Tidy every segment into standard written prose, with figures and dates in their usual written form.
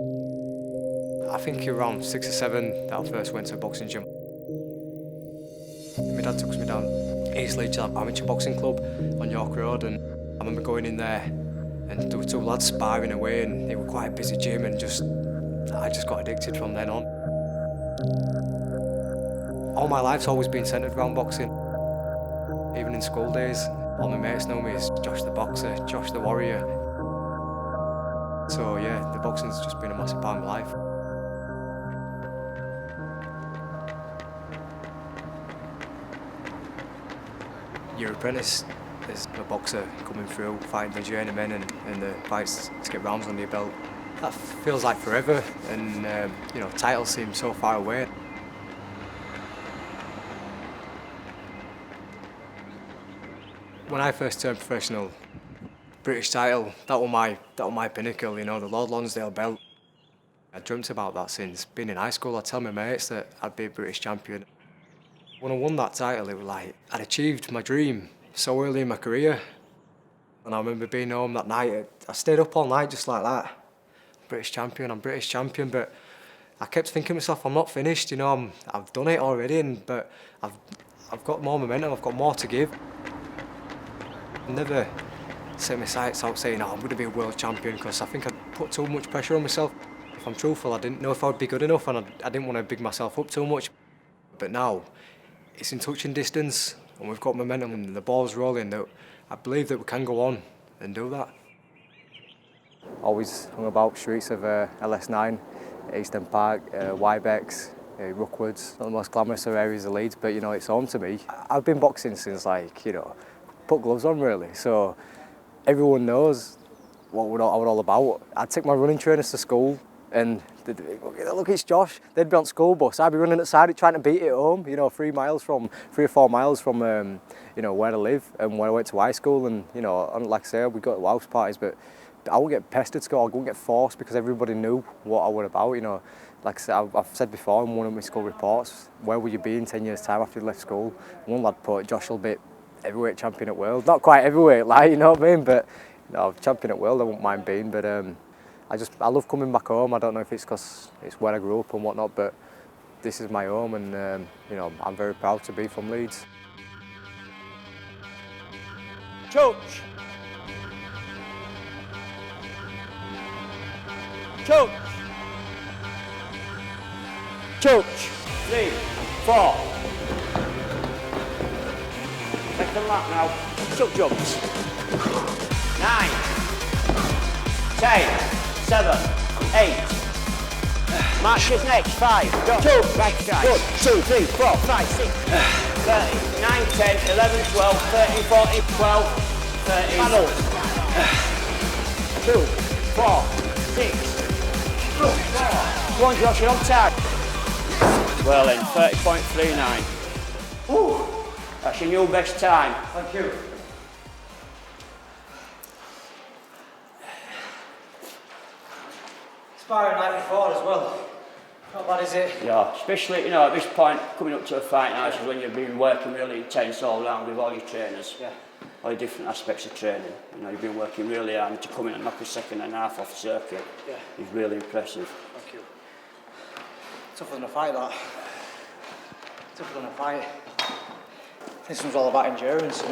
I think around 6 or 7 that I first went to a boxing gym. My dad took me down Eastleigh to an amateur boxing club on York Road, and I remember going in there and there were two lads sparring away, and it was quite a busy gym, and I just got addicted from then on. All my life's always been centred around boxing. Even in school days, all my mates know me as Josh the Boxer, Josh the Warrior. So yeah, the boxing's just been a massive part of my life. You're apprentice as a boxer coming through, fighting the journeymen and the fights to get rounds under your belt. That feels like forever, and titles seem so far away. When I first turned professional, British title, that was my pinnacle, the Lord Lonsdale belt. I dreamt about that since being in high school. I'd tell my mates that I'd be a British champion. When I won that title, it was like I'd achieved my dream so early in my career. And I remember being home that night. I stayed up all night just like that. I'm British champion, but I kept thinking to myself, I'm not finished, I've done it already, but I've got more momentum, I've got more to give. I never set my sights out saying, I'm going to be a world champion, because I think I'd put too much pressure on myself. If I'm truthful, I didn't know if I'd be good enough, and I didn't want to big myself up too much. But now, it's in touching distance, and we've got momentum, and the ball's rolling, that I believe that we can go on and do that. Always hung about streets of LS9, Eastern Park, Wybex, Rookwoods, not the most glamorous of areas of Leeds, but it's home to me. I've been boxing since put gloves on really, so everyone knows what we're all about. I'd take my running trainers to school and they'd be, look, it's Josh. They'd be on school bus. I'd be running outside trying to beat it home, 3 or 4 miles from where I live and where I went to high school. And like I say, we go to house parties, but I wouldn't get pestered to go. I wouldn't get forced because everybody knew what I was about. Like I said, I've said before in one of my school reports, where will you be in 10 years' time after you left school? One lad put, Josh will be heavyweight champion at world. Not quite heavyweight, you know what I mean? But champion at world, I wouldn't mind being. But I love coming back home. I don't know if it's because it's where I grew up and whatnot, but this is my home, and I'm very proud to be from Leeds. Coach. Coach. Coach. 3, 4. Second lap now. Chuck jumps. 9, 10, 7, 8. Marches next. 5. Go. 2. Right strike. Good. 2, 3, 4, 5, 6. 30, 9, 10, 11, 12, 13, 14, 12, 13. Paddle. 2, 4, 6. 4. Come on, Josh, you're on time. Well in, 30.39. Ooh. That's your new best time. Thank you. Sparring night before as well. Not bad, is it? Yeah, especially at this point, coming up to a fight now, this is when you've been working really intense all round with all your trainers. Yeah. All your different aspects of training. You've been working really hard, and to come in and knock a second and a half off the circuit is really impressive. Thank you. Tougher than a fight, that. Tougher than a fight. This one's all about endurance,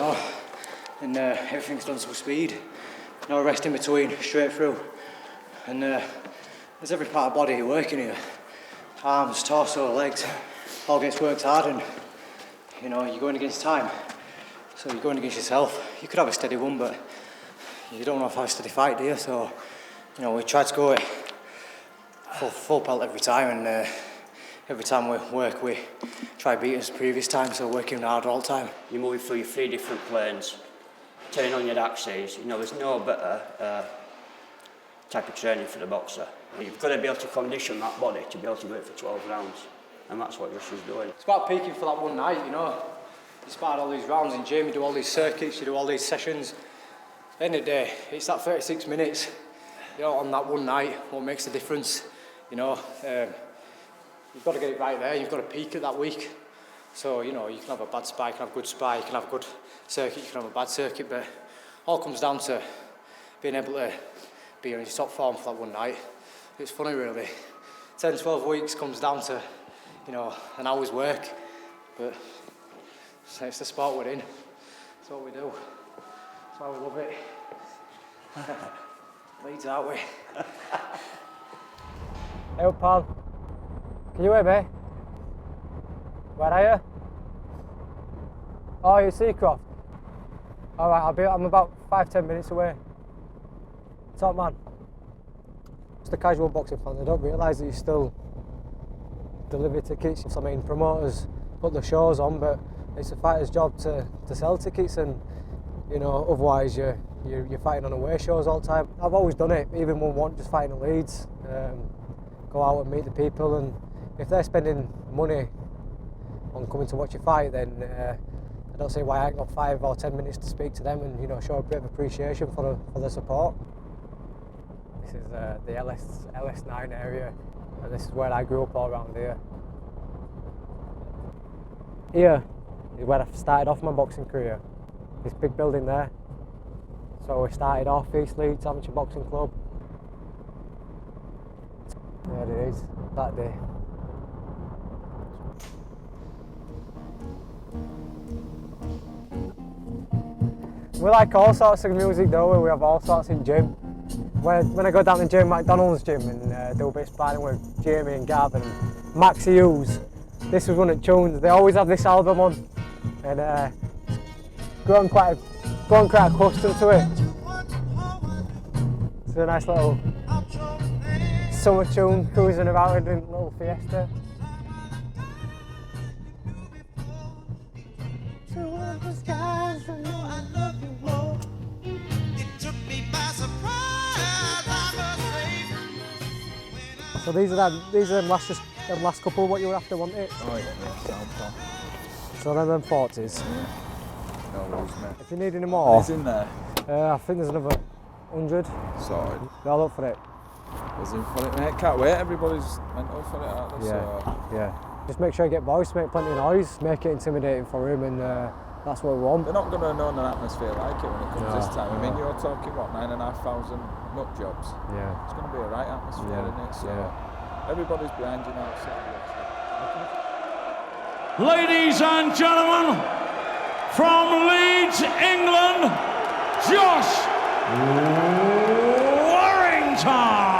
and everything's done to speed. No rest in between, straight through. And there's every part of the body you're working here. Arms, torso, legs, all gets worked hard, and you're going against time. So you're going against yourself. You could have a steady one, but you don't want to have a steady fight, do you? So, we try to go it full pelt every time, and every time we work, we try beat us previous time, so working hard all the time. You're moving through your 3 different planes, turning on your axes. There's no better type of training for the boxer. You've got to be able to condition that body to be able to do it for 12 rounds, and that's what Josh is doing. It's about peaking for that one night, You spar all these rounds in gym, you do all these circuits, you do all these sessions. At the end of the day, it's that 36 minutes, on that one night, what makes the difference, You've got to get it right there, you've got to peak at that week. So, you can have a bad spike, you can have a good spike, you can have a good circuit, you can have a bad circuit, but it all comes down to being able to be in your top form for that one night. It's funny really. 10, 12 weeks comes down to, you know, an hour's work, but it's the sport we're in. It's what we do. That's why we love it. Leeds, aren't we? Hey up, pal. Can you hear me? Where are you? Oh, you're Seacroft. All right, I'm about 5-10 minutes away. Top man. Just the casual boxing fan, they don't realise that you still deliver tickets. I mean, promoters put the shows on, but it's a fighter's job to sell tickets, and you know, otherwise you're fighting on away shows all the time. I've always done it, even when one just fighting in Leeds. Go out and meet the people, and if they're spending money on coming to watch you fight, then I don't see why I ain't got 5 or 10 minutes to speak to them and, you know, show a bit of appreciation for the support. This is the LS9 area, and this is where I grew up, all around here. Here is where I started off my boxing career. This big building there. So we started off East Leeds Amateur Boxing Club. There it is, that day. We like all sorts of music though, we have all sorts in gym. When I go down to gym, McDonald's gym, and do a bit of sparring with Jamie and Gav and Max Hughes, this was one of the tunes. They always have this album on, and grown quite accustomed to it. It's a nice little summer tune, cruising about in a little Fiesta. So these are them last couple what you were after, wasn't it? Oh yeah, sound pal. So they're them 40s. Yeah. No worries, mate. If you need any more, He's in there. I think there's another 100. Sorry. They'll look for it. He's in for it, mate. Can't wait. Everybody's mental for it, aren't they? Yeah, So, yeah. Just make sure you get voice, make plenty of noise, make it intimidating for him, and that's what we want. they're not going to know an atmosphere like it when it comes No, this time. I mean, no. you're talking, what, 9,500 nut jobs? Yeah. It's going to be a right atmosphere, Yeah, isn't it? So yeah. everybody's behind you now. So Ladies and gentlemen, from Leeds, England, Josh Warrington.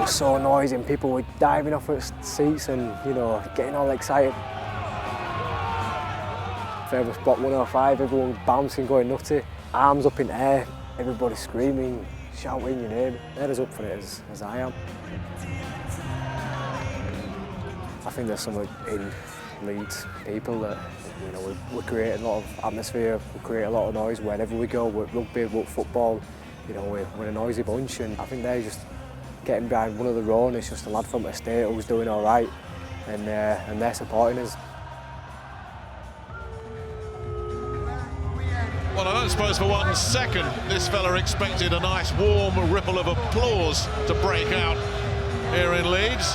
So noisy, and people were diving off at seats and, you know, getting all excited. Further spot 105, everyone bouncing, going nutty, arms up in the air, everybody screaming, shouting your name. They're as up for it as I am. I think there's something in Leeds people that, you know, we create a lot of atmosphere, we create a lot of noise wherever we go, with rugby, with football, you know, we're a noisy bunch, and I think they're just getting behind one of their own. It's just a lad from the estate who's doing all right, and they're supporting us. Well, I don't suppose for 1 second this fella expected a nice warm ripple of applause to break out here in Leeds.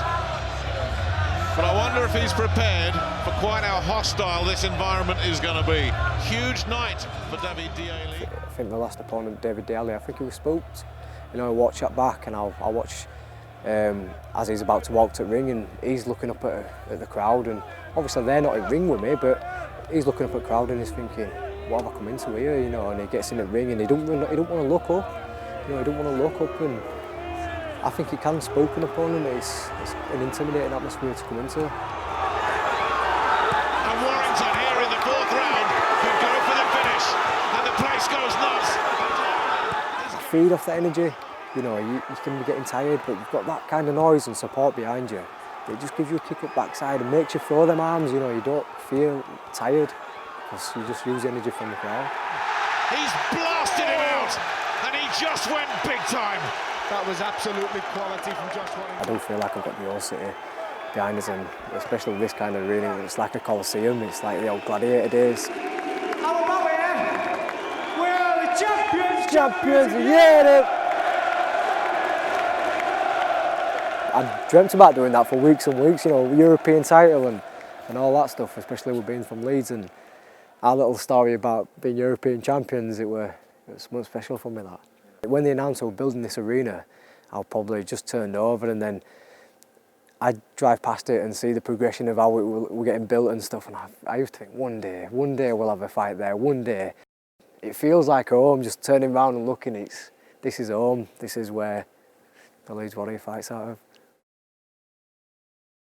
But I wonder if he's prepared for quite how hostile this environment is going to be. Huge night for David Daly. I think the last opponent, David Daly, I think he was spooked. You know, I watch that back, and I'll watch as he's about to walk to the ring, and he's looking up at the crowd, and obviously they're not in ring with me, but he's looking up at the crowd and he's thinking, what have I come into here, you know? And he gets in the ring and he don't want to look up, you know, he don't want to look up, and I think he can spook an opponent. It's an intimidating atmosphere to come into. And Warrington here in the 4th round could go for the finish, and the place goes nuts. Feed off that energy, you know, you can be getting tired, but you've got that kind of noise and support behind you. It just gives you a kick up backside and makes you throw them arms, you know, you don't feel tired because you just use energy from the crowd. He's blasted him out, and he just went big time. That was absolutely quality from Josh Warrington. I do feel like I've got the whole city behind us, and especially with this kind of arena, it's like a coliseum, it's like the old gladiator days. How about we? We're the champions! Champions, yeah! I dreamt about doing that for weeks and weeks, you know, European title and all that stuff, especially with being from Leeds, and our little story about being European champions, it was something special for me, that. When they announced we were building this arena, I probably just turned over, and then I'd drive past it and see the progression of how it were getting built and stuff, and I used to think, one day we'll have a fight there, one day. It feels like home, just turning around and looking, this is home, this is where the Leeds Warrior fights out of.